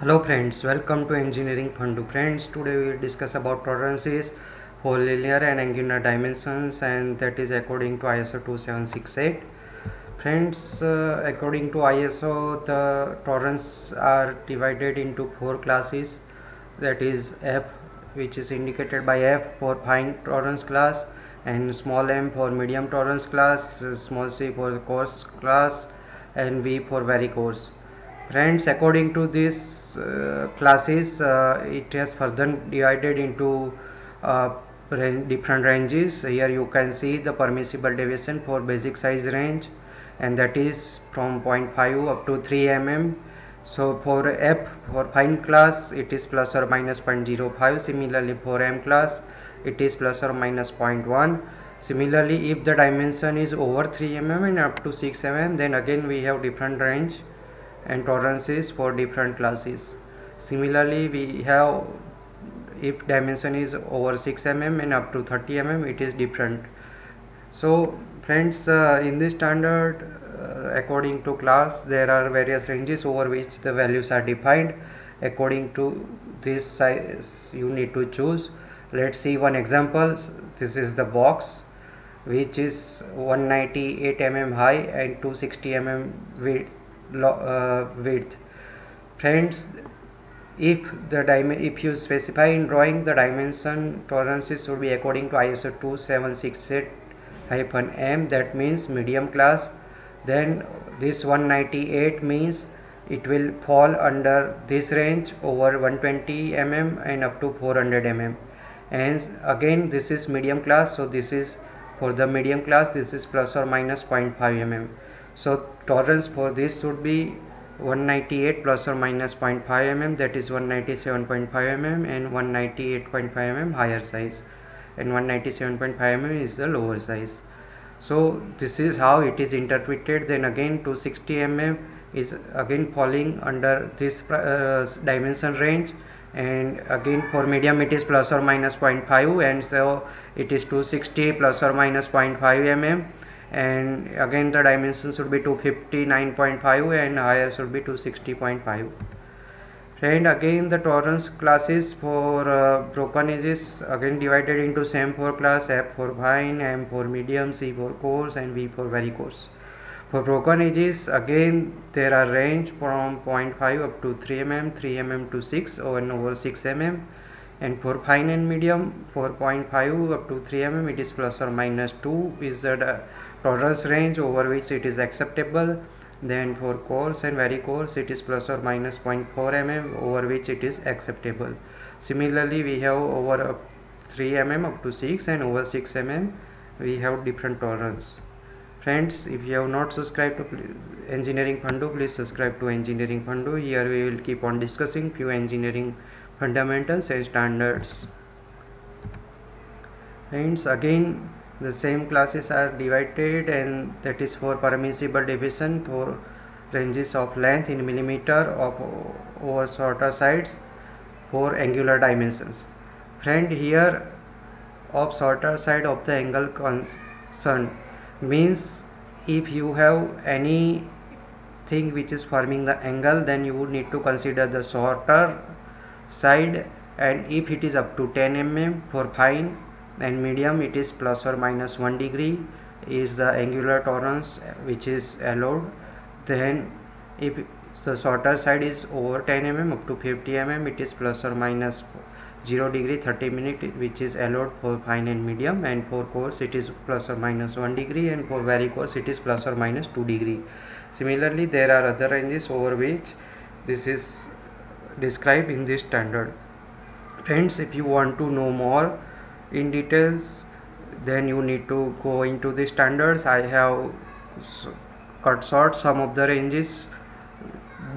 Hello friends, welcome to Engineering Fundu. Friends, today we will discuss about tolerances for linear and angular dimensions, and that is according to ISO 2768. Friends, according to ISO, the tolerances are divided into four classes, that is F, which is indicated by F for fine tolerance class, and small m for medium tolerance class, small c for coarse class, and V for very coarse. Friends, according to these classes, it has further divided into different ranges. Here you can see the permissible deviation for basic size range, and that is from 0.5 up to 3 mm. So for F, for fine class, it is plus or minus 0.05. Similarly for M class, it is plus or minus 0.1. Similarly, if the dimension is over 3 mm and up to 6 mm, then again we have different range and tolerances for different classes. Similarly, we have, if dimension is over 6 mm and up to 30 mm, it is different. So friends, in this standard, according to class, there are various ranges over which the values are defined. According to this size, you need to choose. Let's see one example. This is the box, which is 198 mm high and 260 mm width. Friends, if you specify in drawing the dimension tolerances should be according to ISO 2768-M, that means medium class, then this 198 means it will fall under this range over 120 mm and up to 400 mm, and again this is medium class, so this is for the medium class, this is plus or minus 0.5 mm. So tolerance for this should be 198 plus or minus 0.5 mm, that is 197.5 mm, and 198.5 mm higher size, and 197.5 mm is the lower size. So this is how it is interpreted. Then again 260 mm is again falling under this dimension range, and again for medium it is plus or minus 0.5, and so it is 260 plus or minus 0.5 mm, and again the dimension should be 259.5 and higher should be 260.5. And again the tolerance classes for broken edges again divided into same four class: F for fine, M for medium, C for coarse, and V for very coarse. For broken edges, again there are range from 0.5 up to 3 mm, 3 mm to 6 or over 6 mm. And for fine and medium, for 0.5 up to 3 mm, it is plus or minus 2 is the tolerance range over which it is acceptable. Then for coarse and very coarse, it is plus or minus 0.4 mm over which it is acceptable. Similarly, we have over 3 mm up to 6, and over 6 mm we have different tolerance. Friends, if you have not subscribed to Engineering Fundu, please subscribe to Engineering Fundu. Here we will keep on discussing few engineering fundamentals and standards. Friends, again the same classes are divided, and that is for permissible deviation for ranges of length in millimeter of over shorter sides for angular dimensions. Friend, here of shorter side of the angle concerned means if you have anything which is forming the angle, then you would need to consider the shorter side, and if it is up to 10 mm for fine and medium, it is plus or minus 1 degree is the angular tolerance which is allowed. Then if the shorter side is over 10 mm up to 50 mm, it is plus or minus 0 degree 30 minutes which is allowed for fine and medium, and for coarse it is plus or minus 1 degree, and for very coarse it is plus or minus 2 degree. Similarly, there are other ranges over which this is described in this standard. Friends, if you want to know more in details, then you need to go into the standards. I have cut short some of the ranges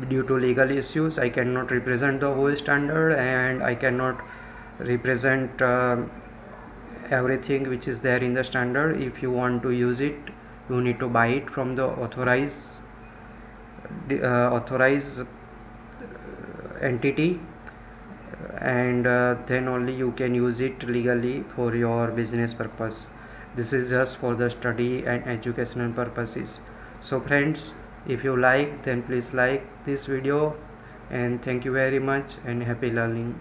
due to legal issues. I cannot represent the whole standard, and I cannot represent everything which is there in the standard. If you want to use it, you need to buy it from the authorized entity, and then only you can use it legally for your business purpose. This is just for the study and educational purposes. So friends, if you like, then please like this video, and thank you very much and happy learning.